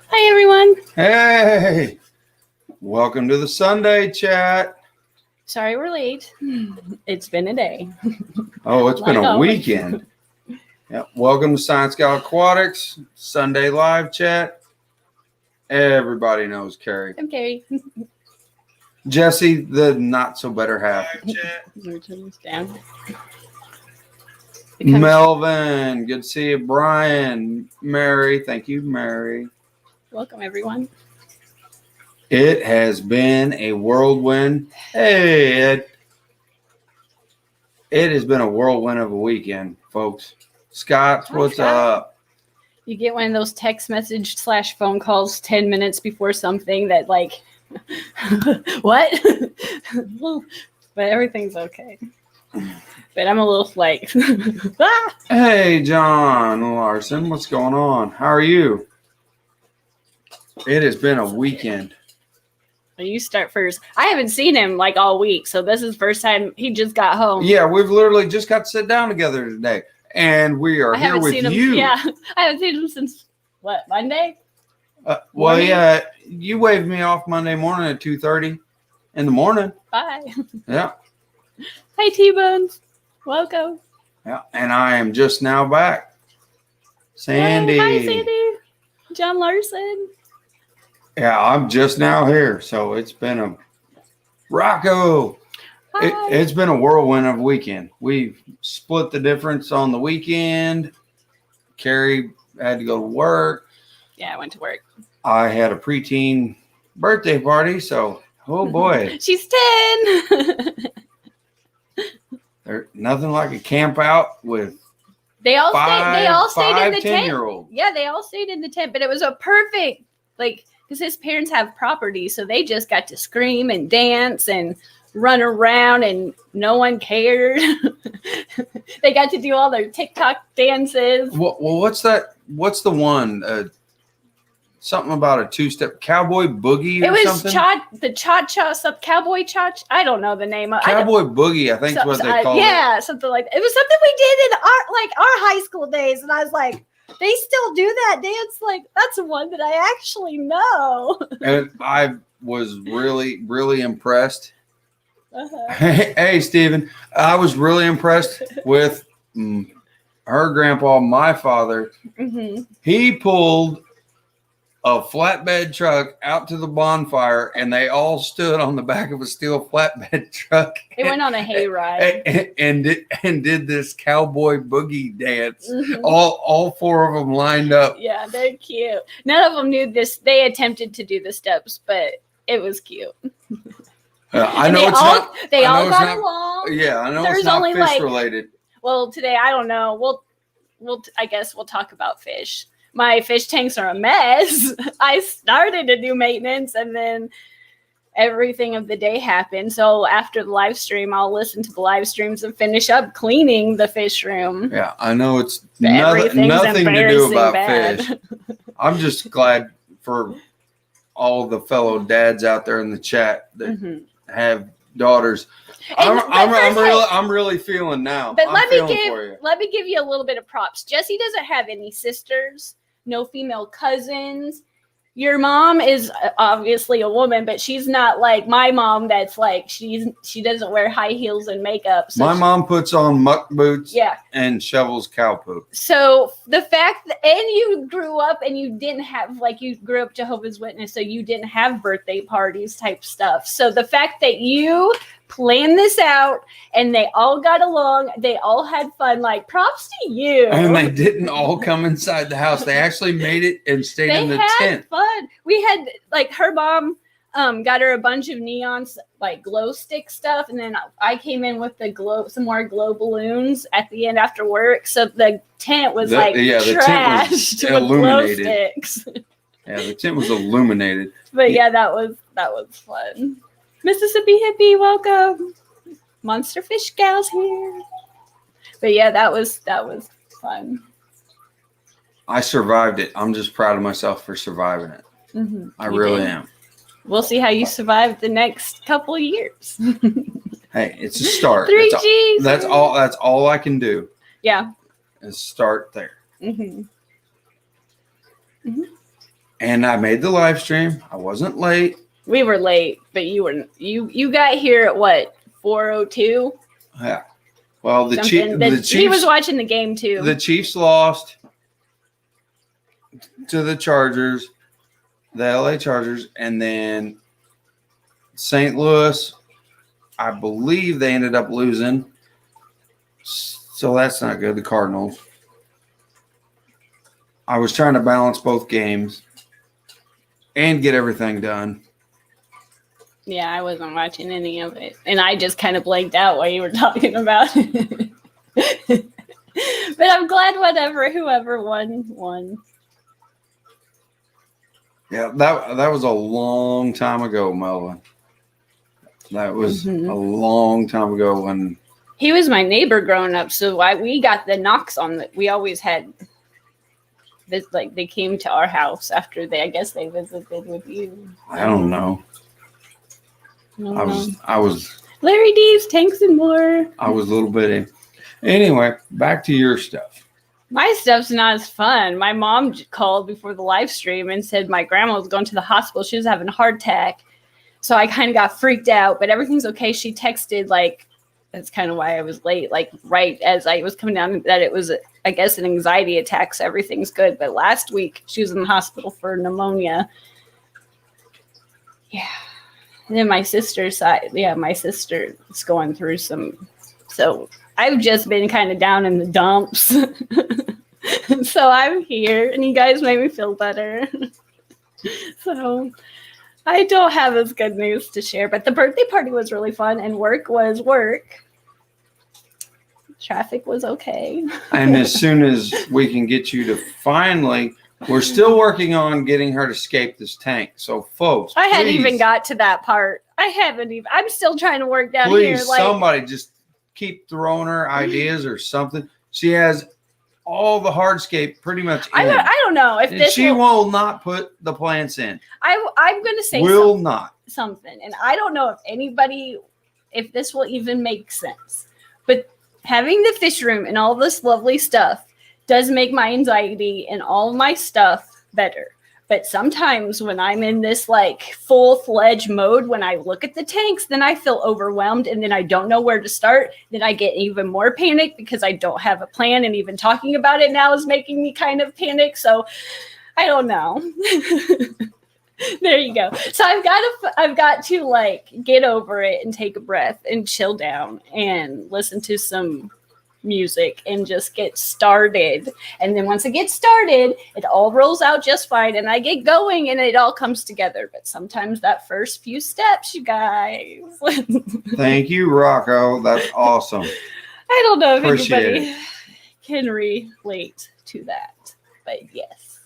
Hi, everyone. Hey, welcome to the Sunday chat. Sorry we're late. It's been a day. Oh, it's been Like a always. weekend. Yep. Welcome to ScienceGal Aquatics, Sunday live chat. Everybody knows Kerri. I'm Kerri. Jesse, the not so better half. Turn this down. Melvin, good to see you. Brian, Mary, thank you, Mary. Welcome, everyone. It has been a whirlwind. Hey, Ed. It has been a whirlwind of a weekend, folks. Scott, Hi, what's Scott. up? You get one of those text message / phone calls 10 minutes before something that like, what? But everything's okay. But I'm a little like, ah! Hey, John Larson, what's going on? How are you? It has been a weekend. You start first. I haven't seen him like all week, so this is the first time he just got home. Yeah, we've literally just got to sit down together today, and we are here with you. Yeah, I haven't seen him since, what, Monday? Well, yeah, you waved me off Monday morning at 2:30 in the morning. Bye. Yeah. Hi, T-Bones. Welcome. Yeah, and I am just now back. Sandy. Hey, hi, Sandy. John Larson. Yeah, I'm just now here, so it's been a Rocco. It's been a whirlwind of a weekend. We've split the difference on the weekend. Kerri had to go to work. Yeah, I went to work. I had a preteen birthday party, so oh boy. She's 10. There's nothing like a camp out with They all stayed in the 10-year-old. tent. Yeah, they all stayed in the tent, but it was a perfect, like, because his parents have property, so they just got to scream and dance and run around, and no one cared. They got to do all their TikTok dances. Well, what's that? What's the one? Something about a two-step cowboy boogie or something? It was the cha-cha, cowboy cha. I don't know the name of it. Cowboy boogie, I think is what they call it. Yeah, something like that. It was something we did in our high school days, and I was like, they still do that dance? Like, that's one that I actually know. And I was really, really impressed. Uh-huh. Hey, Stephen. I was really impressed with her grandpa, my father. Mm-hmm. He pulled a flatbed truck out to the bonfire, and they all stood on the back of a steel flatbed truck. They went on a hayride and did this cowboy boogie dance. Mm-hmm. All four of them lined up. Yeah, they're cute. None of them knew this. They attempted to do the steps, but it was cute. I know it's not. They all got along. Yeah, I know it's not fish related. Well, today I don't know. I guess we'll talk about fish. My fish tanks are a mess. I started to do maintenance, and then everything of the day happened. So after the live stream, I'll listen to the live streams and finish up cleaning the fish room. Yeah, I know it's nothing to do about fish. I'm just glad for all the fellow dads out there in the chat that have daughters. I'm really feeling now. But let me give you a little bit of props. Jesse doesn't have any sisters. No female cousins. Your mom is obviously a woman, but she's not like my mom. That's like she doesn't wear high heels and makeup. So my mom puts on muck boots. Yeah. And shovels cow poop. So the fact that, and you grew up and you didn't have, like, you grew up Jehovah's Witness, so you didn't have birthday parties type stuff. So the fact that you planned this out and they all got along, they all had fun, like, props to you. And they didn't all come inside the house. They actually made it and stayed in the tent. They had fun. We had, like, her mom got her a bunch of neons, like, glow stick stuff, and then I came in with some more glow balloons at the end after work. So the tent was trashed with glow sticks. Yeah, the tent was illuminated. But yeah, that was fun. Mississippi Hippie, welcome. Monster Fish Gal's here. But yeah, that was fun. I survived it. I'm just proud of myself for surviving it. Mm-hmm. I really am. We'll see how you survive the next couple of years. Hey, it's a start. 3G. That's all I can do. Yeah. Is start there. Mm-hmm. Mm-hmm. And I made the live stream. I wasn't late. We were late, but you got here at what, 4:02? Yeah. Well, the Chiefs. He was watching the game too. The Chiefs lost to the Chargers, the LA Chargers, and then St. Louis. I believe they ended up losing. So that's not good. The Cardinals. I was trying to balance both games and get everything done. Yeah, I wasn't watching any of it. And I just kind of blanked out while you were talking about it. But I'm glad whoever won. Yeah, that was a long time ago, Melvin. That was a long time ago when... He was my neighbor growing up, so we got the knocks on the... We always had... This, like, they came to our house after I guess they visited with you. I don't know. I was Larry D's, Tanks and More. I was a little bitty. Anyway, back to your stuff. My stuff's not as fun. My mom called before the live stream and said my grandma was going to the hospital. She was having a heart attack. So I kind of got freaked out, but everything's okay. She texted, like, that's kind of why I was late, like right as I was coming down, that it was, I guess, an anxiety attack, so everything's good. But last week, she was in the hospital for pneumonia. Yeah. And then my sister's side, my sister is going through some, so I've just been kind of down in the dumps. So I'm here, and you guys made me feel better. So I don't have as good news to share, but the birthday party was really fun, and work was work. Traffic was okay. And as soon as we can get you to finally, we're still working on getting her to escape this tank. So, folks, I hadn't even got to that part. I'm still trying to work down here. Please, somebody just keep throwing her ideas or something. She has all the hardscape pretty much in. I don't know if this she will not put the plants in. I'm going to say something. And I don't know if this will even make sense. But having the fish room and all this lovely stuff does make my anxiety and all my stuff better. But sometimes when I'm in this like full-fledged mode, when I look at the tanks, then I feel overwhelmed and then I don't know where to start. Then I get even more panic because I don't have a plan, and even talking about it now is making me kind of panic. So I don't know. There you go. So I've got to like get over it and take a breath and chill down and listen to some music and just get started. And then once it gets started, it all rolls out just fine, and I get going and it all comes together. But sometimes that first few steps, you guys. Thank you, Rocco. That's awesome. I don't know if anybody can relate to that, but yes.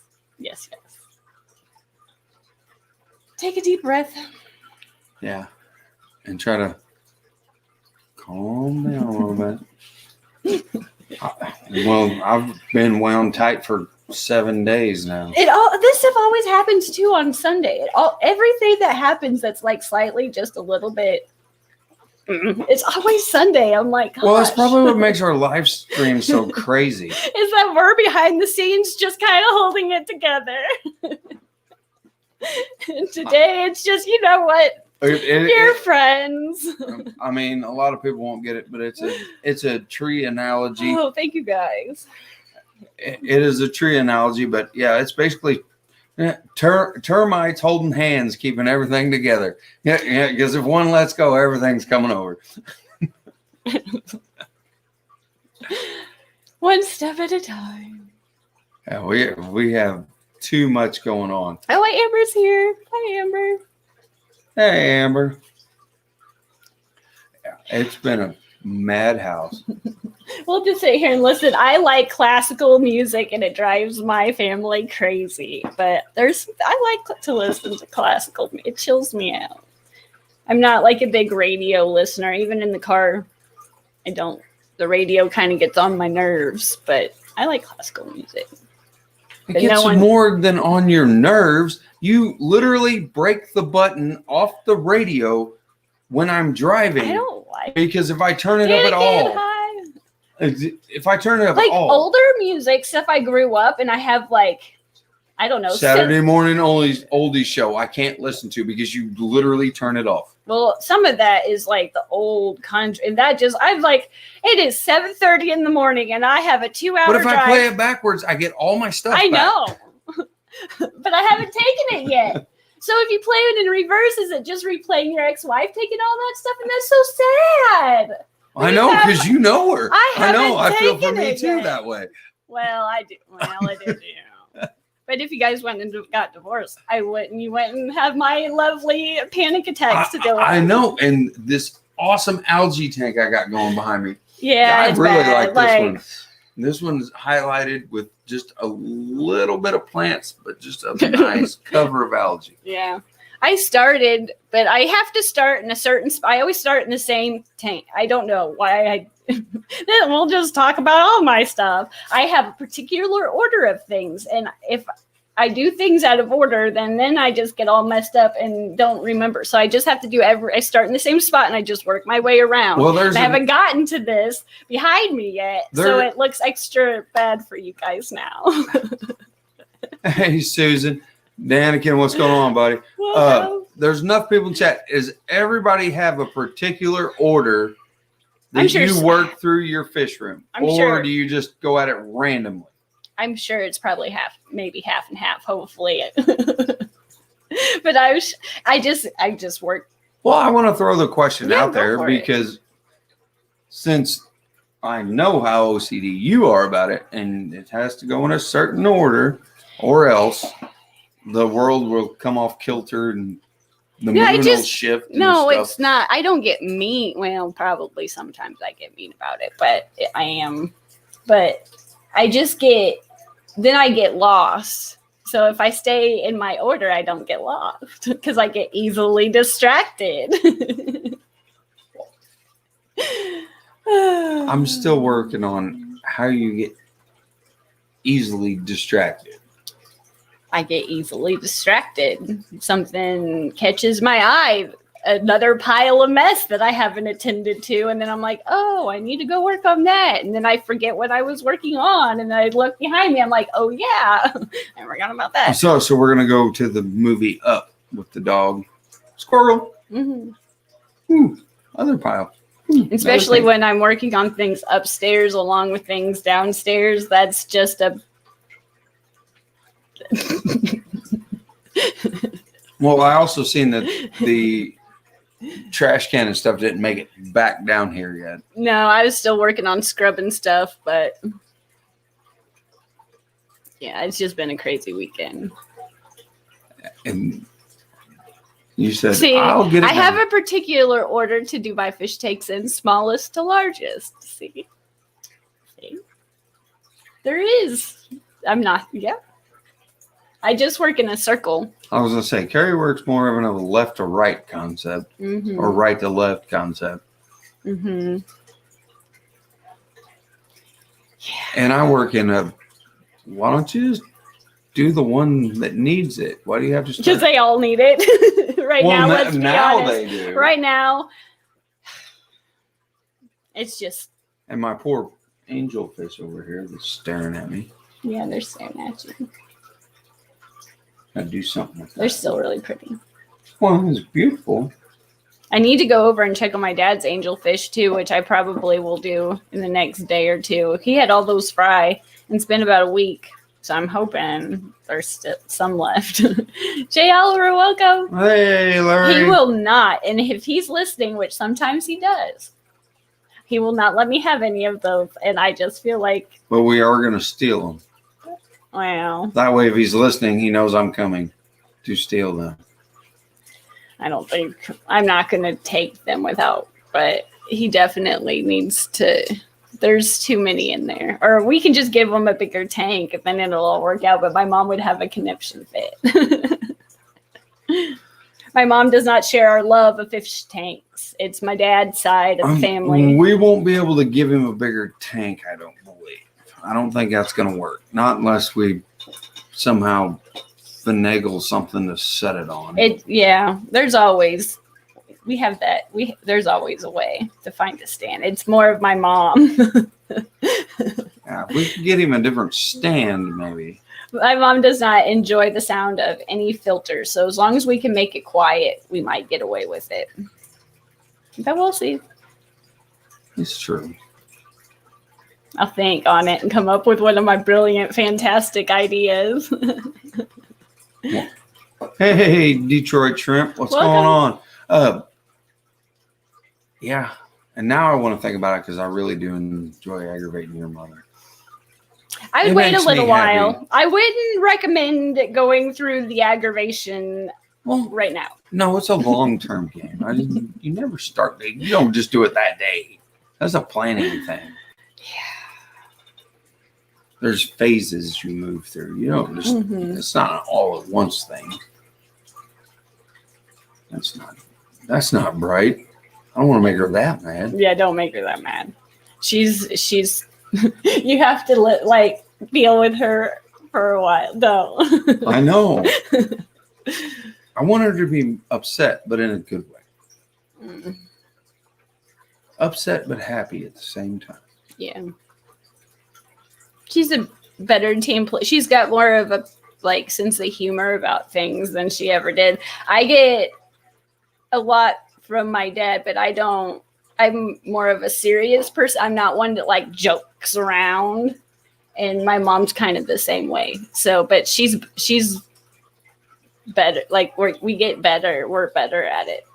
Take a deep breath. Yeah. And try to calm down a little bit. Well, I've been wound tight for 7 days now. This stuff always happens too on Sunday. Everything that happens that's like slightly just a little bit. It's always Sunday. I'm like, gosh. Well, that's probably what makes our live stream so crazy. Is that we're behind the scenes just kind of holding it together. And today it's just, you know what? You're friends. I mean, a lot of people won't get it, but it's a tree analogy. Oh, thank you guys. It is a tree analogy, but yeah, it's basically termites holding hands, keeping everything together. Yeah, because if one lets go, everything's coming over. One step at a time. Yeah, we have too much going on. Oh, Amber's here. Hi, Amber. Hey, Amber. Yeah, it's been a madhouse. We'll just sit here and listen. I like classical music, and it drives my family crazy. But I like to listen to classical. It chills me out. I'm not like a big radio listener. Even in the car, I don't. The radio kind of gets on my nerves, but I like classical music. It gets more than on your nerves. You literally break the button off the radio when I'm driving. I don't like because if I turn it up at all, older music, stuff I grew up and I I don't know. Saturday morning only oldies show I can't listen to because you literally turn it off. Well, some of that is like the old country, and that just I'm like, it is 7:30 in the morning, and I have a 2-hour But if drive. I play it backwards, I get all my stuff. I back. know, but I haven't taken it yet. So if you play it in reverse, is it just replaying your ex-wife taking all that stuff? And that's so sad. I know, because you know her. I know. I feel for me too yet. that way. Well, I do. Well, I do. But if you guys went and got divorced, I wouldn't. You went and have my lovely panic attacks to deal with. I know. And this awesome algae tank I got going behind me. Yeah, I really like this one. This one's highlighted with just a little bit of plants, but just a nice cover of algae. Yeah. I started, but I have to start in a certain spot. I always start in the same tank. I don't know why then we'll just talk about all my stuff. I have a particular order of things. And if I do things out of order, then I just get all messed up and don't remember. So I just have to do I start in the same spot and I just work my way around. Well, I haven't gotten to this behind me yet. So it looks extra bad for you guys now. Hey, Susan. Danikin, what's going on, buddy? There's enough people in chat. Does everybody have a particular order that you work through your fish room? Or do you just go at it randomly? I'm sure it's probably maybe half and half, hopefully. But I just work. Well, I want to throw the question out there because since I know how OCD you are about it, and it has to go in a certain order, or else the world will come off kilter and the moon will shift. No, it's not. I don't get mean. Well, probably sometimes I get mean about it, but I am. But I just then I get lost. So if I stay in my order, I don't get lost because I get easily distracted. I'm still working on how you get easily distracted. I get easily distracted. Something catches my eye, another pile of mess that I haven't attended to. And then I'm like, oh, I need to go work on that. And then I forget what I was working on. And I look behind me. I'm like, oh, yeah. I forgot about that. So we're going to go to the movie Up with the dog. Squirrel. Mm-hmm. Ooh, other pile. Especially when I'm working on things upstairs along with things downstairs. That's just a... Well, I also seen that the trash can and stuff didn't make it back down here yet. No, I was still working on scrubbing stuff, but yeah, it's just been a crazy weekend. And you said, see, I'll get it I have a particular order to do my fish takes in smallest to largest. See? There is. I'm not, yeah. I just work in a circle. I was going to say, Kerri works more of a left to right concept or right to left concept. Mm-hmm. Yeah. And I work in why don't you just do the one that needs it? Why do you have to start? Because they all need it. Now, let's be honest. They do. Right now, it's just. And my poor angelfish over here that's staring at me. Yeah, they're staring at you. Gotta do something with that. They're still really pretty. Well, it's beautiful. I need to go over and check on my dad's angelfish too, which I probably will do in the next day or two. He had all those fry, and it's been about a week, so I'm hoping there's still some left. Jay Oliver, welcome. Hey, Larry. He will not, and if he's listening, which sometimes he does, he will not let me have any of those, and I just feel like. But we are going to steal them. Wow. That way, if he's listening, he knows I'm coming to steal them. I'm not going to take them without, but he definitely needs to. There's too many in there. Or we can just give him a bigger tank and then it'll all work out. But my mom would have a conniption fit. My mom does not share our love of fish tanks. It's my dad's side of the family. We won't be able to give him a bigger tank, I don't believe. I don't think that's going to work. Not unless we somehow finagle something to set it on. There's always there's always a way to find a stand. It's more of my mom. Yeah, if we could get him a different stand, maybe. My mom does not enjoy the sound of any filter. So as long as we can make it quiet, we might get away with it. But we'll see. It's true. I'll think on it and come up with one of my brilliant, fantastic ideas. Hey, Detroit Shrimp. What's going on? Yeah. And now I want to think about it because I really do enjoy aggravating your mother. I would wait a little while. I wouldn't recommend going through the aggravation right now. No, it's a long-term game. You never start. You don't just do it that day. That's a planning thing. Yeah. There's phases you move through. You don't just. It's not an all-at-once thing. That's not bright. I don't want to make her that mad. Yeah, don't make her that mad. She's. You have to deal with her for a while. No. I know. I want her to be upset, but in a good way. Upset but happy at the same time. Yeah. She's a better team player. She's got more of a sense of humor about things than she ever did. I get a lot from my dad, but I don't. I'm more of a serious person. I'm not one that jokes around, and my mom's kind of the same way. So, but she's better. We get better. We're better at it.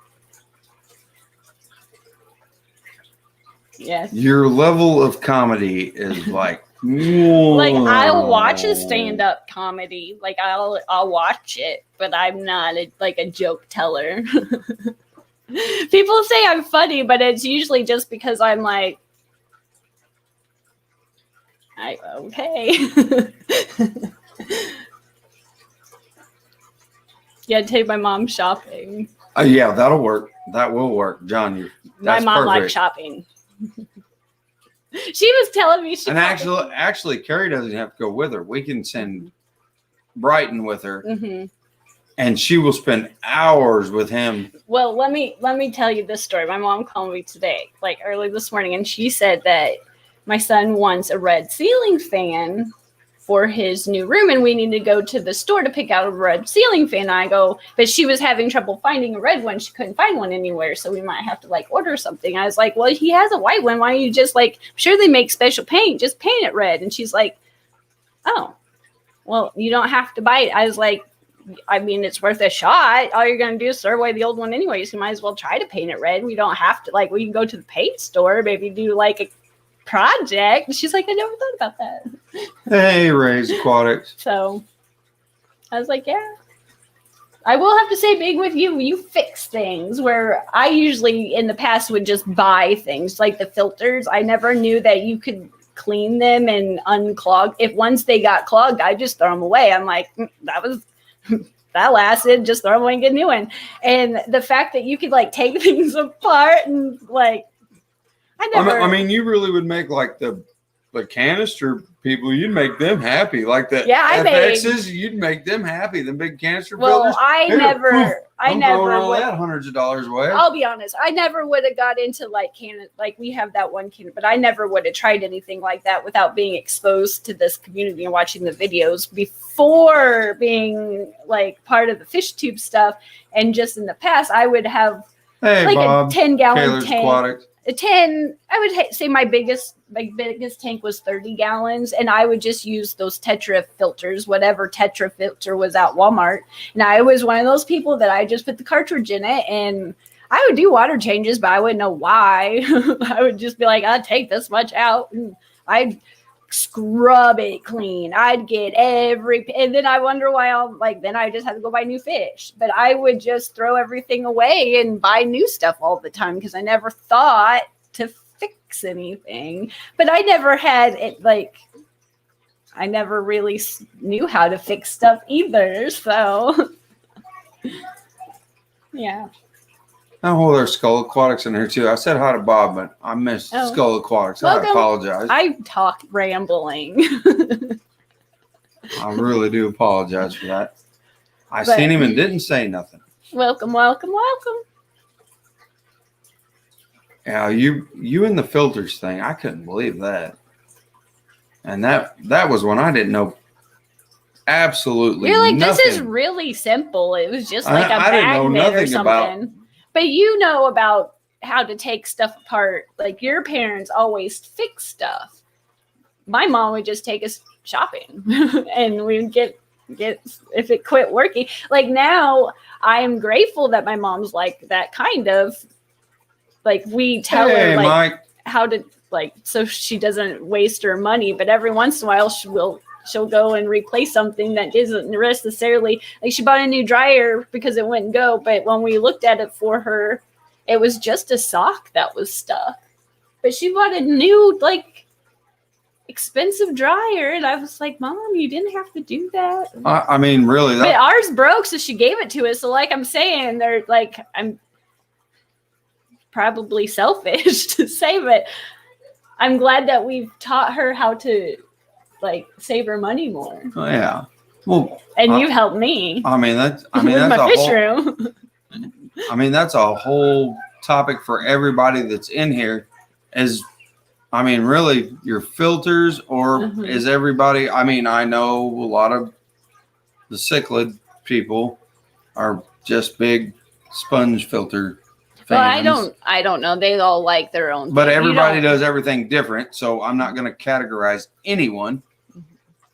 Yes. Your level of comedy is whoa. I'll watch a stand-up comedy. I'll watch it, but I'm not a joke teller. People say I'm funny, but it's usually just because I'm okay. Yeah, take my mom shopping. Yeah, that'll work. That will work, John. My mom likes shopping. She was telling me she. And actually, Kerri doesn't have to go with her. We can send Brighton with her. Mm-hmm. And she will spend hours with him. Well, let me tell you this story. My mom called me today, early this morning, and she said that my son wants a red ceiling fan for his new room, and we need to go to the store to pick out a red ceiling fan. And I go, but she was having trouble finding a red one. She couldn't find one anywhere, so we might have to order something. I was like, well, he has a white one. Why don't you just I'm sure they make special paint. Just paint it red. And she's like, oh, well, you don't have to buy it. I was like, I mean, it's worth a shot. All you're going to do is throw away the old one anyways. You might as well try to paint it red. We don't have to, we can go to the paint store, maybe do a project. And she's like, I never thought about that. Hey, Ray's Aquatics. So I was like, yeah. I will have to say, being with you, you fix things where I usually in the past would just buy things like the filters. I never knew that you could clean them and unclog. If once they got clogged, I just throw them away. I'm like, that lasted, just throw them away and get a new one. And the fact that you could take things apart and I mean, you really would make the canister people, you'd make them happy. FXs, you'd make them happy. The big canister builders. I never would hundreds of dollars away. I'll be honest. I never would have got into can. We have that one can, but I never would have tried anything like that without being exposed to this community and watching the videos before being part of the fish tube stuff. And just in the past, I would have Bob, a 10-gallon Taylor's tank. Aquatics. A 10, I would say my biggest tank was 30 gallons, and I would just use those Tetra filters, whatever Tetra filter was at Walmart. And I was one of those people that I just put the cartridge in it, and I would do water changes, but I wouldn't know why. I would just be like, I'd take this much out, and I'd scrub it clean. I'd get and then I wonder why then I just had to go buy new fish. But I would just throw everything away and buy new stuff all the time because I never thought to fix anything. But I never had it I never really knew how to fix stuff either. So yeah. Oh, there's Skull Aquatics in here too. I said hi to Bob, but I missed Skull Aquatics. Welcome. I apologize. I talk rambling. I really do apologize for that. I seen him and didn't say nothing. Welcome, welcome, welcome. Yeah, you and the filters thing, I couldn't believe that. And that was when I didn't know absolutely You're like, nothing. this is really simple. It was just like a magnet or something. But you know about how to take stuff apart. Like your parents always fix stuff. My mom would just take us shopping and we'd get if it quit working. Like now I'm grateful that my mom's like that kind of. Like we tell her like Mike. How to like so she doesn't waste her money, but every once in a while she'll go and replace something that isn't necessarily like she bought a new dryer because it wouldn't go, but when we looked at it for her, it was just a sock that was stuck. But she bought a new like expensive dryer, and I was like, Mom, you didn't have to do that. I mean, really, but ours broke, so she gave it to us. So like I'm saying, they're like I'm probably selfish to say, but I'm glad that we've taught her how to like save her money more. Oh, yeah. Well, and you helped me. I mean that's with my fish room. I mean that's a whole topic for everybody that's in here. I mean, really, your filters, or is everybody? I mean, I know a lot of the cichlid people are just big sponge filter fans. Well, I don't know. They all like their own. But everybody does everything different, so I'm not going to categorize anyone.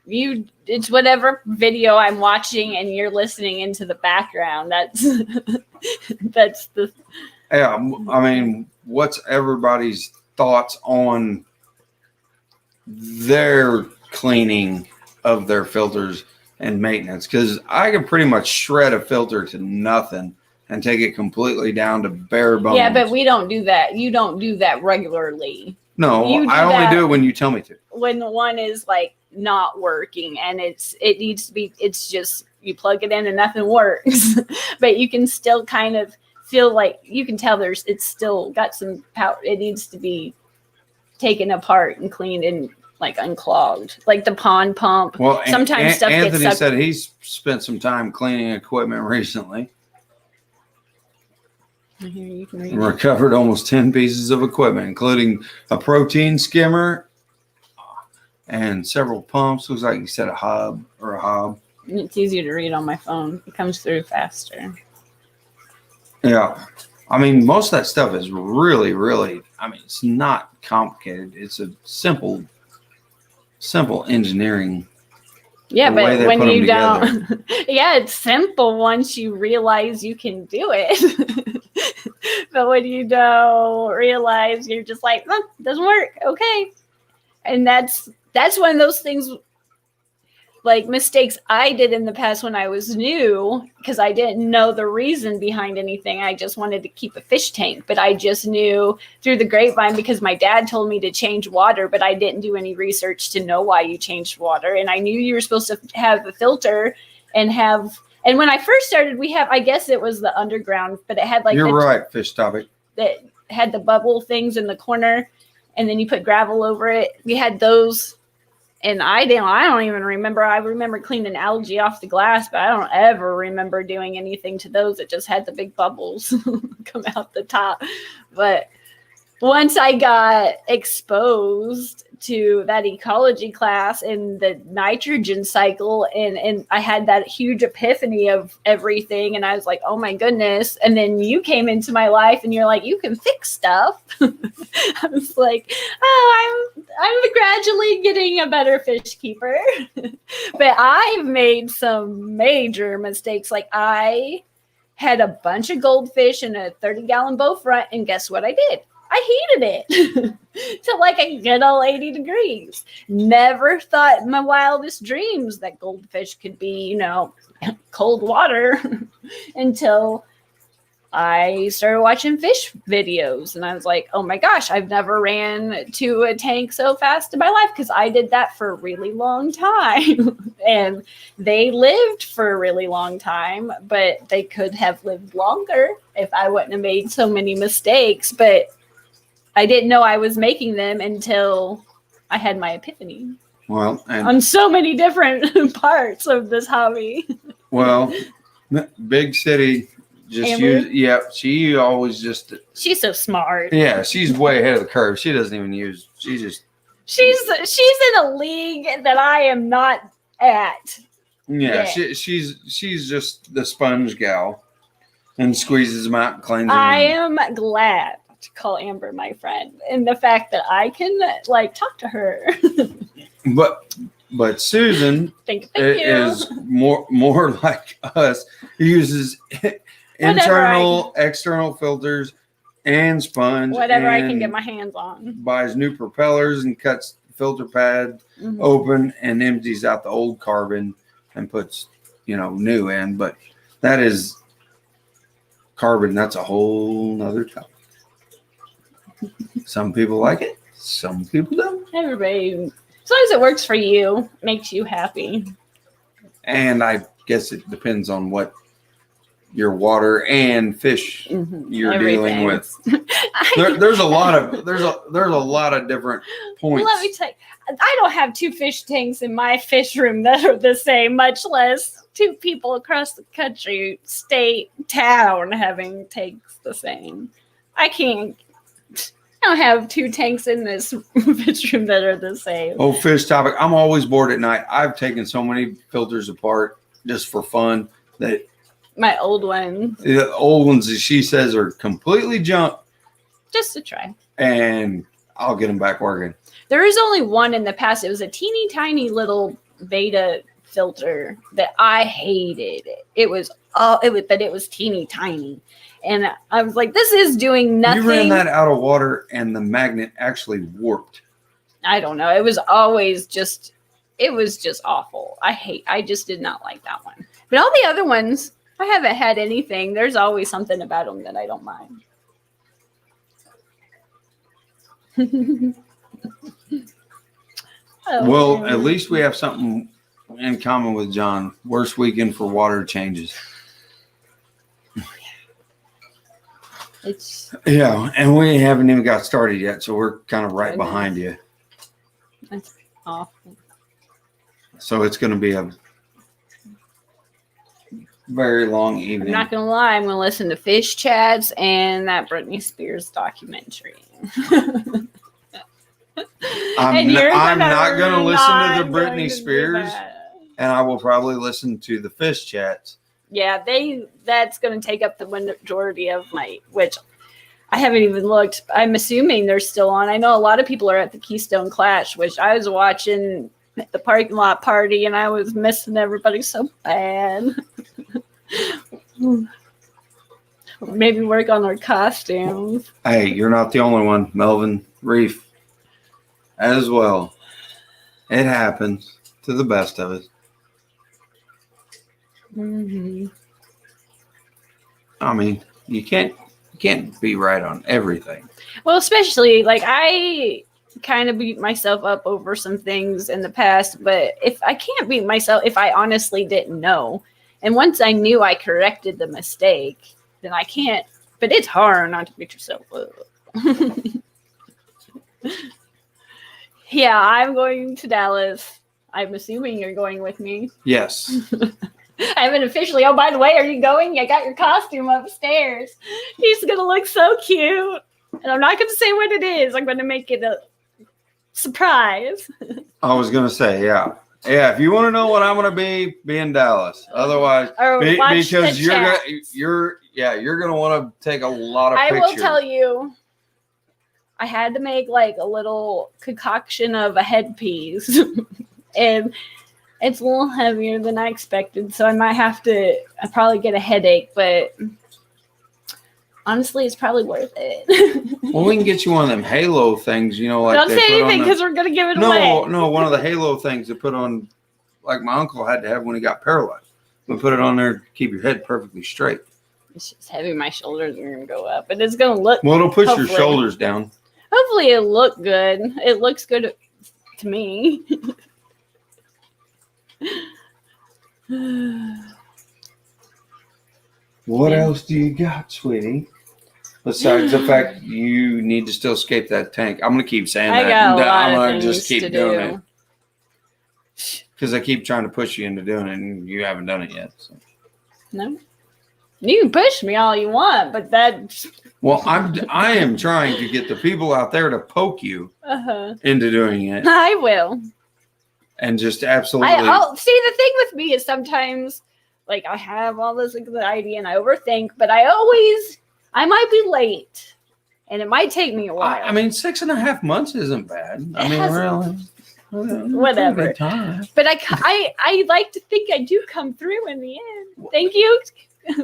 It's whatever video I'm watching, and you're listening into the background. That's the. Yeah, I mean, what's everybody's thoughts on their cleaning of their filters and maintenance? Because I can pretty much shred a filter to nothing and take it completely down to bare bones. Yeah, but we don't do that. You don't do that regularly. No, I only do it when you tell me to. When the one is like not working and it needs to be, it's just you plug it in and nothing works. But you can still kind of feel like you can tell it's still got some power. It needs to be taken apart and cleaned and like unclogged, like the pond pump. Well, sometimes stuff Anthony gets said he's spent some time cleaning equipment recently. Here, you can read recovered almost 10 pieces of equipment, including a protein skimmer and several pumps. Looks like you said a hub or a hob. It's easier to read on my phone. It comes through faster. Yeah. I mean, most of that stuff is really, really, I mean, it's not complicated. It's a simple engineering. Yeah, but when you don't, yeah, it's simple once you realize you can do it. But when you don't realize, you're just like, oh, it doesn't work. Okay. And that's one of those things, like mistakes I did in the past when I was new, because I didn't know the reason behind anything. I just wanted to keep a fish tank, but I just knew through the grapevine because my dad told me to change water, but I didn't do any research to know why you changed water. And I knew you were supposed to have a filter and when I first started, I guess it was the underground, but it had like, you're right, fish topic, that had the bubble things in the corner, and then you put gravel over it. We had those. And I don't even remember. I remember cleaning algae off the glass, but I don't ever remember doing anything to those. It just had the big bubbles come out the top. But once I got exposed to that ecology class and the nitrogen cycle, and I had that huge epiphany of everything, and I was like, oh my goodness. And then you came into my life and you're like, you can fix stuff. I was like, oh, I'm gradually getting a better fish keeper. But I've made some major mistakes. Like I had a bunch of goldfish in a 30-gallon bow front, and guess what I did? I heated it to like a good old 80 degrees. Never thought in my wildest dreams that goldfish could be, cold water until I started watching fish videos. And I was like, oh my gosh, I've never ran to a tank so fast in my life, because I did that for a really long time. And they lived for a really long time, but they could have lived longer if I wouldn't have made so many mistakes. But I didn't know I was making them until I had my epiphany. Well, and on so many different parts of this hobby. Well, big city she always just. She's so smart. Yeah, she's way ahead of the curve. She doesn't even use. She's in a league that I am not at. Yeah, she's just the sponge gal and squeezes them out and cleans them. I am glad to call Amber my friend, and the fact that I can like talk to her. But Susan is more like us. He uses internal, external filters and sponge. Whatever I can get my hands on. Buys new propellers and cuts the filter pad open and empties out the old carbon and puts, new in. But that is carbon. That's a whole nother topic. Some people like it. Some people don't. Everybody, as long as it works for you, makes you happy. And I guess it depends on what your water and fish you're dealing with. There's a lot of different points. Let me tell you, I don't have 2 fish tanks in my fish room that are the same, much less 2 people across the country, state, town having tanks the same. I don't have 2 tanks in this fish room that are the same. Oh, fish topic. I'm always bored at night. I've taken so many filters apart just for fun that my old ones. The old ones that she says are completely junk. Just to try. And I'll get them back working. There is only one in the past. It was a teeny tiny little beta filter that I hated. It was teeny tiny. And I was like, this is doing nothing. You ran that out of water and the magnet actually warped. I don't know. It was just awful. I just did not like that one. But all the other ones, I haven't had anything. There's always something about them that I don't mind. Well, at least we have something in common with John. Worst weekend for water changes. And we haven't even got started yet, so we're kind of right behind you. That's awful. So it's going to be a very long evening. I'm not going to lie. I'm going to listen to Fish Chats and that Britney Spears documentary. I'm not going to listen to the Britney Spears, and I will probably listen to the Fish Chats. Yeah, that's going to take up the majority of which I haven't even looked. I'm assuming they're still on. I know a lot of people are at the Keystone Clash, which I was watching the parking lot party, and I was missing everybody so bad. Maybe work on their costumes. Hey, you're not the only one. Melvin Reef as well. It happens to the best of us. I mean, you can't be right on everything. Well, especially I kind of beat myself up over some things in the past, but if I can't beat myself, if I honestly didn't know, and once I knew I corrected the mistake, then I can't. But it's hard not to beat yourself up. Yeah, I'm going to Dallas. I'm assuming you're going with me. Yes. I haven't officially. Oh, by the way, are you going? I got your costume upstairs. He's going to look so cute. And I'm not going to say what it is. I'm going to make it a surprise. I was going to say, yeah. Yeah, if you want to know what I'm going to be in Dallas. Otherwise, because you're going to want to take a lot of pictures. I will tell you, I had to make a little concoction of a headpiece. And it's a little heavier than I expected, so I might have to probably get a headache, but honestly, it's probably worth it. Well, we can get you one of them halo things, Don't say anything because we're going to give it away. No, one of the halo things to put on, like my uncle had to have when he got paralyzed. We put it on there to keep your head perfectly straight. It's just heavy. My shoulders are going to go up, but it's going to look. Well, it'll push your shoulders down. Hopefully, it'll look good. It looks good to me. What else do you got, sweetie? Besides the fact you need to still escape that tank. I'm going to keep saying that. I'm going to just keep doing it. Because I keep trying to push you into doing it, and you haven't done it yet. So. No. You can push me all you want, but that... Well, I am trying to get the people out there to poke you into doing it. I will. and just absolutely. See, the thing with me is sometimes, like, I have all this anxiety and I overthink, but I might be late, and it might take me a while. I mean, 6.5 months isn't bad. Really. Whatever. But I like to think I do come through in the end. Thank you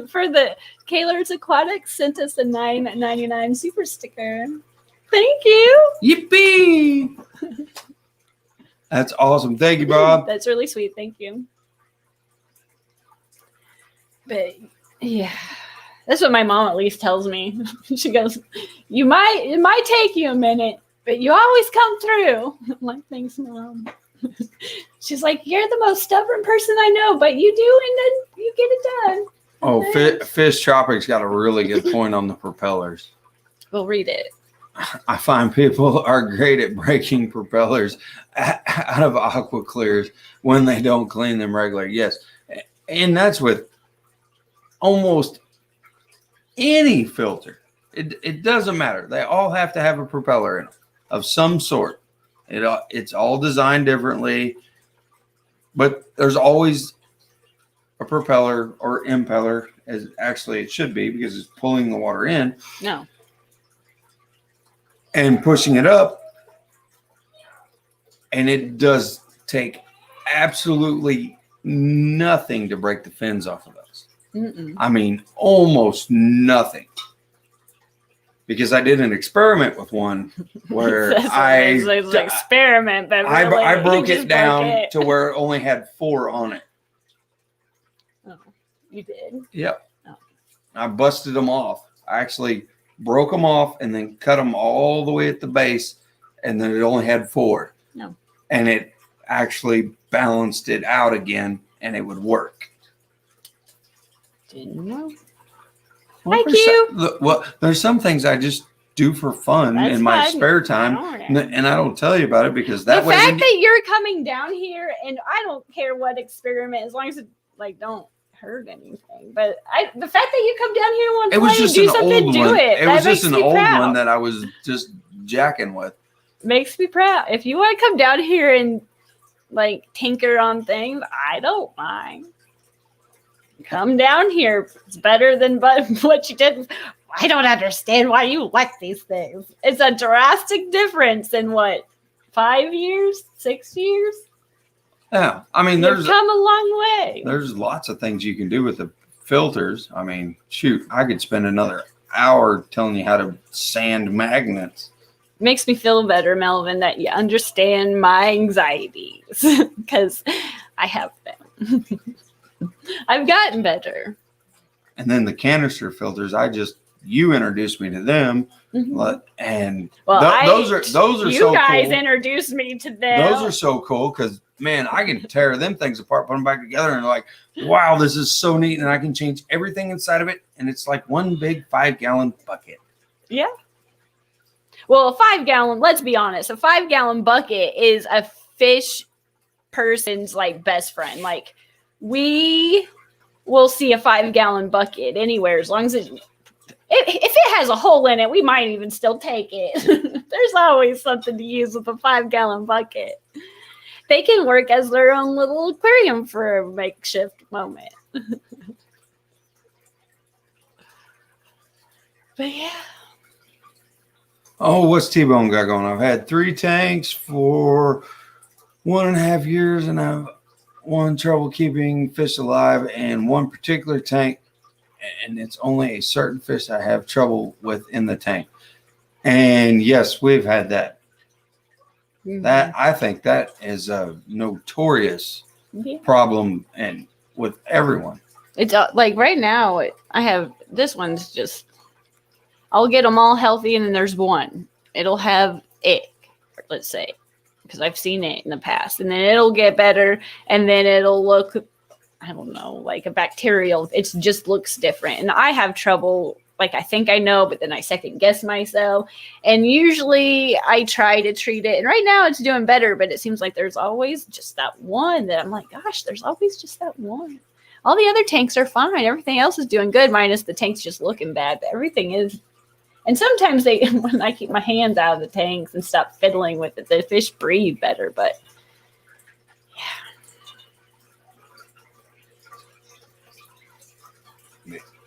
for the Kerri Aquatics sent us a $9.99 super sticker. Thank you. Yippee! That's awesome. Thank you, Bob. That's really sweet. Thank you. But yeah, that's what my mom at least tells me. She goes, it might take you a minute, but you always come through. I'm like, thanks, Mom. She's like, you're the most stubborn person I know, but you do, and then you get it done. Oh, Fish Tropics got a really good point on the propellers. We'll read it. I find people are great at breaking propellers out of aqua clears when they don't clean them regularly. Yes, and that's with almost any filter. It doesn't matter. They all have to have a propeller in them of some sort. It's all designed differently, but there's always a propeller or impeller, as actually it should be, because it's pulling the water in. No. And pushing it up. And it does take absolutely nothing to break the fins off of those. Mm-mm. I mean, almost nothing. Because I did an experiment with one where it's an experiment, but really, I broke it down to where it only had 4 on it. Oh, you did? Yep. Oh. I busted them off. I actually broke them off and then cut them all the way at the base, and then it only had 4. No. And it actually balanced it out again, and it would work. Didn't know. Well, Thank you. Well, there's some things I just do for fun in my spare time, and I don't tell you about it because that way. The fact that you're coming down here, and I don't care what experiment, as long as it don't hurt anything. But the fact that you come down here and want to play and do something, do it. It was just an old one that I was just jacking with. Makes me proud. If you want to come down here and tinker on things, I don't mind. Come down here. It's better than what you did. I don't understand why you like these things. It's a drastic difference in 5 years, 6 years? Yeah. I mean, You've come a long way. There's lots of things you can do with the filters. I mean, shoot, I could spend another hour telling you how to sand magnets. Makes me feel better, Melvin, that you understand my anxieties because I have them. I've gotten better. And then the canister filters, you introduced me to them, and those are so cool. You guys introduced me to them. Those are so cool because man, I can tear them things apart, put them back together, and like, wow, this is so neat, and I can change everything inside of it, and it's like one big 5-gallon bucket. Yeah. Well, a 5-gallon. Let's be honest, a 5-gallon bucket is a fish person's best friend. We will see a 5-gallon bucket anywhere as long as if it has a hole in it, we might even still take it. There's always something to use with a 5-gallon bucket. They can work as their own little aquarium for a makeshift moment. But yeah. Oh, what's T-Bone got going? I've had 3 tanks for 1.5 years, and I've trouble keeping fish alive, and one particular tank, and it's only a certain fish I have trouble with in the tank. And yes, we've had that. Mm-hmm. That I think that is a notorious problem, and with everyone. It's right now. I have this one's just. I'll get them all healthy, and then there's one. It'll have ick, let's say, because I've seen it in the past, and then it'll get better, and then it'll look, I don't know, like a bacterial. It just looks different, and I have trouble. I think I know, but then I second guess myself, and usually I try to treat it. And right now it's doing better, but it seems like there's always just that one that I'm like, gosh, there's always just that one. All the other tanks are fine. Everything else is doing good, minus the tanks just looking bad. But everything is. And sometimes when I keep my hands out of the tanks and stop fiddling with it, the fish breathe better. But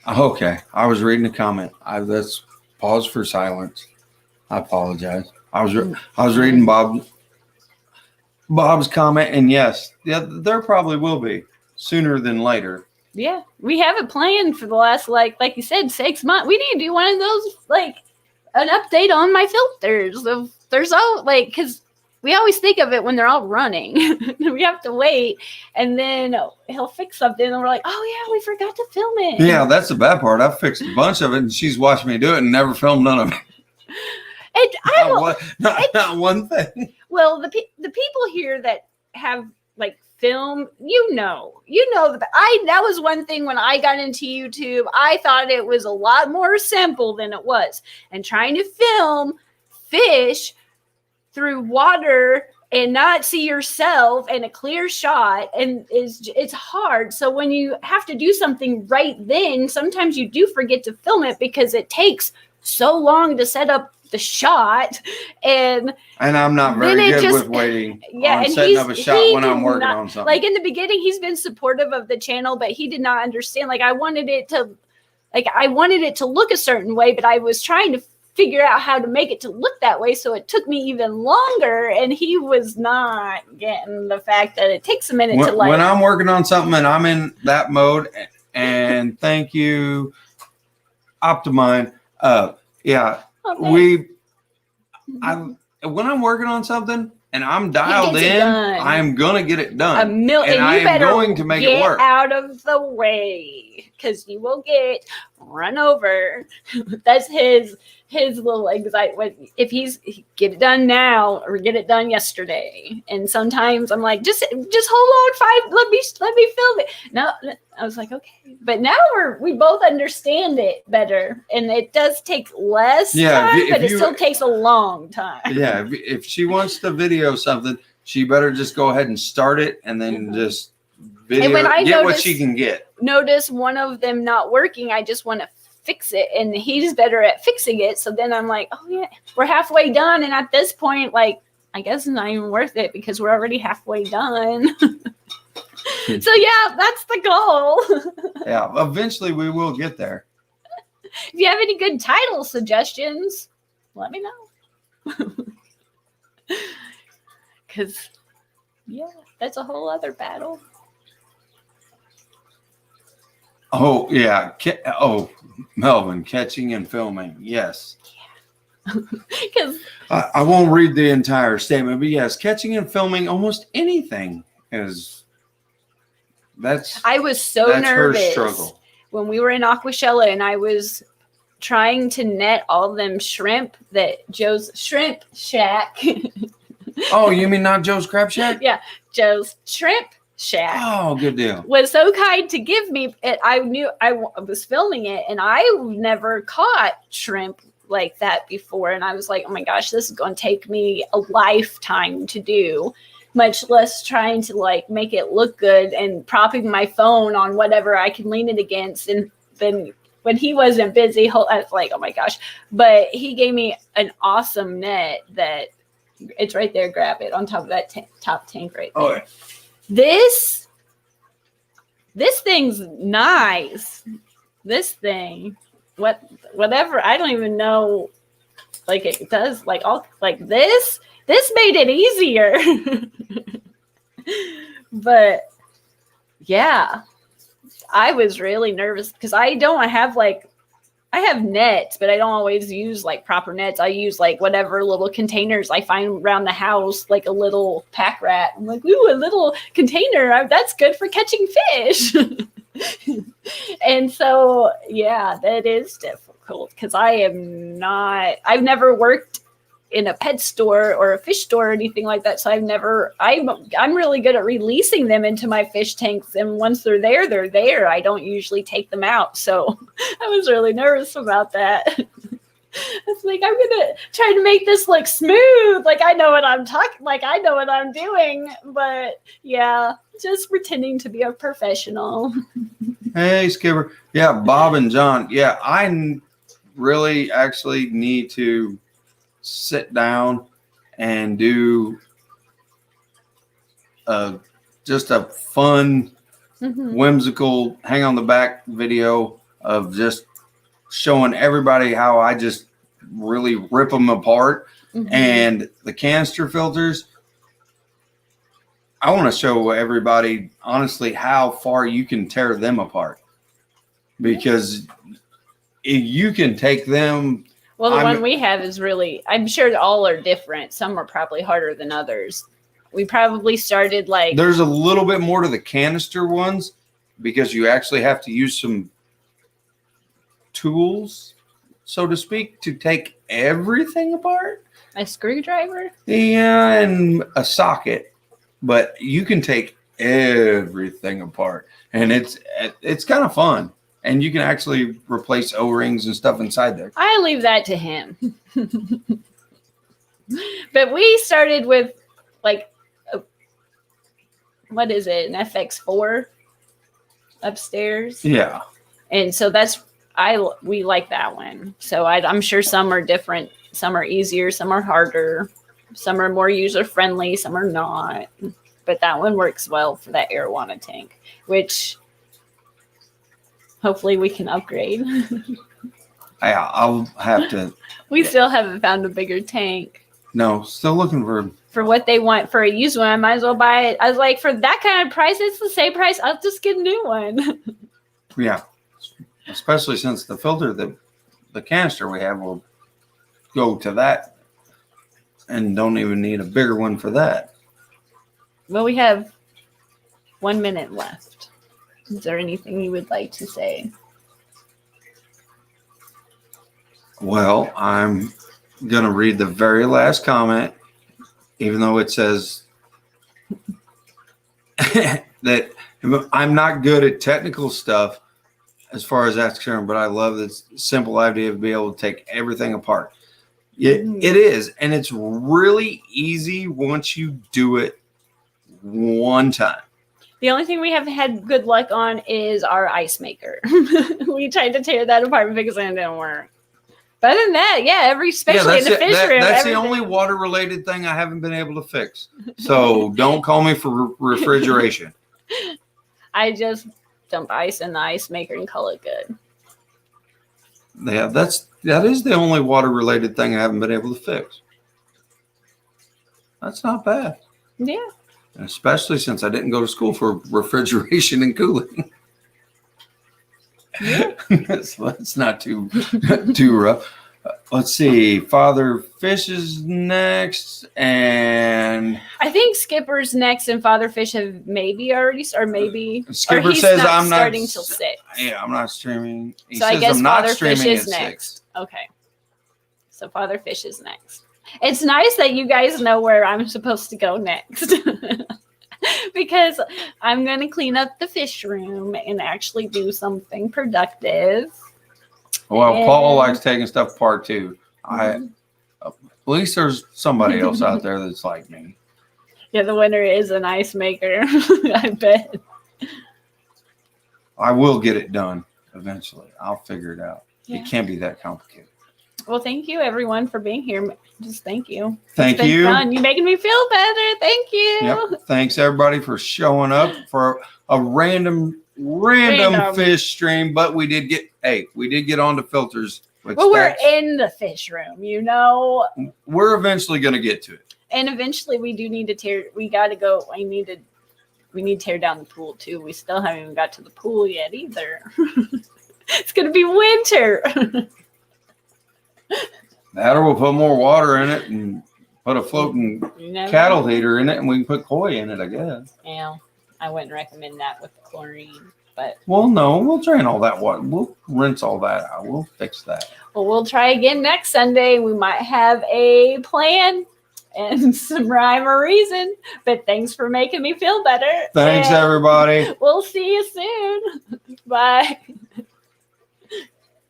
Okay, I was reading a comment. Let's pause for silence. I apologize. I was reading Bob's comment, and yes, there probably will be sooner than later. Yeah, we have it planned for the last like you said 6 months. We need to do one of those like an update on my filters. There's all like because we always think of it when they're all running. We have to wait, and then he'll fix something, and we're like, oh yeah, we forgot to film it. Yeah, that's the bad part. I fixed a bunch of it, and she's watched me do it and never filmed none of it. Not one thing. Well, the people here that have like film, that was one thing when I got into YouTube. I thought it was a lot more simple than it was, and trying to film fish through water and not see yourself in a clear shot and it's hard. So when you have to do something right then, sometimes you do forget to film it because it takes so long to set up the shot, and I'm not very good with waiting on setting up a shot when I'm working on something. Like in the beginning, he's been supportive of the channel, but he did not understand. Like I wanted it to look a certain way, but I was trying to figure out how to make it to look that way, so it took me even longer, and he was not getting the fact that it takes a minute to like. When I'm working on something and I'm in that mode, and thank you, Optimine. Yeah. Okay. When I'm working on something and I'm dialed in, I'm gonna get it done. And I am going to make it work. Out of the way, because you will get run over. That's his little anxiety. If get it done now or get it done yesterday, and sometimes I'm like, just hold on, let me film it. No, I was like, okay, but now we both understand it better, and it does take less time, but it still takes a long time. Yeah, if she wants to video something, she better just go ahead and start it, and then just video what she can get. Notice one of them not working, I just want to fix it, and he's better at fixing it. So then I'm like, oh yeah, we're halfway done, and at this point, like, I guess it's not even worth it because we're already halfway done. So yeah, that's the goal. Yeah, eventually we will get there. If you have any good title suggestions, let me know. Because yeah, that's a whole other battle. Oh yeah. Melvin, catching and filming. Yes. Yeah. Because I won't read the entire statement, but yes, catching and filming almost anything is. I was so nervous when we were in Aquashella, and I was trying to net all them shrimp that Joe's Shrimp Shack. Oh, you mean not Joe's Crab Shack? Yeah, Joe's Shrimp Shack. Oh, good deal. Was so kind to give me it. I knew I was filming it, and I never caught shrimp like that before, and I was like, oh my gosh, this is going to take me a lifetime to do, much less trying to like make it look good and propping my phone on whatever I can lean it against. And then when he wasn't busy, I was like, oh my gosh. But he gave me an awesome net that it's right there. Grab it on top of that top tank right there. Oh, This thing's nice. This thing, whatever. I don't even know. Like it does like all like this. This made it easier. But yeah, I was really nervous because I have nets, but I don't always use like proper nets. I use like whatever little containers I find around the house, like a little pack rat. I'm like, ooh, a little container. That's good for catching fish. And so, yeah, that is difficult because I've never worked in a pet store or a fish store or anything like that. So I'm really good at releasing them into my fish tanks. And once they're there, they're there. I don't usually take them out. So I was really nervous about that. It's like, I'm going to try to make this look smooth. Like I know what I'm I know what I'm doing, but yeah, just pretending to be a professional. Hey, Skipper. Yeah. Bob and John. Yeah. I really actually need to sit down and do just a fun, whimsical hang on the back video of just showing everybody how I just really rip them apart. Mm-hmm. And the canister filters, I want to show everybody honestly how far you can tear them apart, because you can take them. Well, the one we have is really, I'm sure all are different. Some are probably harder than others. We probably started like. There's a little bit more to the canister ones because you actually have to use some tools, so to speak, to take everything apart. A screwdriver? Yeah, and a socket. But you can take everything apart. And it's kind of fun. And you can actually replace O-rings and stuff inside there. I leave that to him. But we started with like, what is it? An FX4 upstairs. Yeah. And so we like that one. So I'm sure some are different. Some are easier. Some are harder. Some are more user friendly. Some are not. But that one works well for that arowana tank, which hopefully we can upgrade. Yeah, I'll have to. We still haven't found a bigger tank. No, still looking for what they want for a used one. I might as well buy it. I was like, for that kind of price, it's the same price. I'll just get a new one. Yeah, especially since the filter, the canister we have will go to that, and don't even need a bigger one for that. Well, we have 1 minute left. Is there anything you would like to say? Well, I'm going to read the very last comment, even though it says that I'm not good at technical stuff as far as that's concerned, but I love this simple idea of being able to take everything apart. It is, and it's really easy once you do it one time. The only thing we haven't had good luck on is our ice maker. We tried to tear that apart because it didn't work. But other than that, especially in the fish room. That's the only water-related thing I haven't been able to fix. So don't call me for refrigeration. I just dump ice in the ice maker and call it good. Yeah, that is the only water-related thing I haven't been able to fix. That's not bad. Yeah. Especially since I didn't go to school for refrigeration and cooling. Yeah. So that's not too rough. Let's see. Father Fish is next, and I think Skipper's next, and Father Fish have maybe already, or maybe Skipper says I'm not starting till 6. Yeah, I'm not streaming. He so says I guess I'm Father not streaming Fish is next. 6. Okay. So Father Fish is next. It's nice that you guys know where I'm supposed to go next. Because I'm going to clean up the fish room and actually do something productive. Well, Paul likes taking stuff apart too. At least there's somebody else out there that's like me. Yeah, the winner is an ice maker. I bet. I will get it done eventually. I'll figure it out. Yeah. It can't be that complicated. Well, thank you everyone for being here. Just thank you. Thank you. Fun. You're making me feel better. Thank you. Yep. Thanks everybody for showing up for a random fish stream, but we did get onto filters. Well, we're in the fish room, you know. We're eventually going to get to it. And eventually we do need to we got to go. We need to tear down the pool too. We still haven't even got to the pool yet either. It's going to be winter. That, or we'll put more water in it and put a floating cattle heater in it, and we can put koi in it, I guess. Yeah, I wouldn't recommend that with the chlorine, but. Well, no, we'll drain all that water. We'll rinse all that out. We'll fix that. Well, we'll try again next Sunday. We might have a plan and some rhyme or reason, but thanks for making me feel better. Thanks, everybody. We'll see you soon. Bye.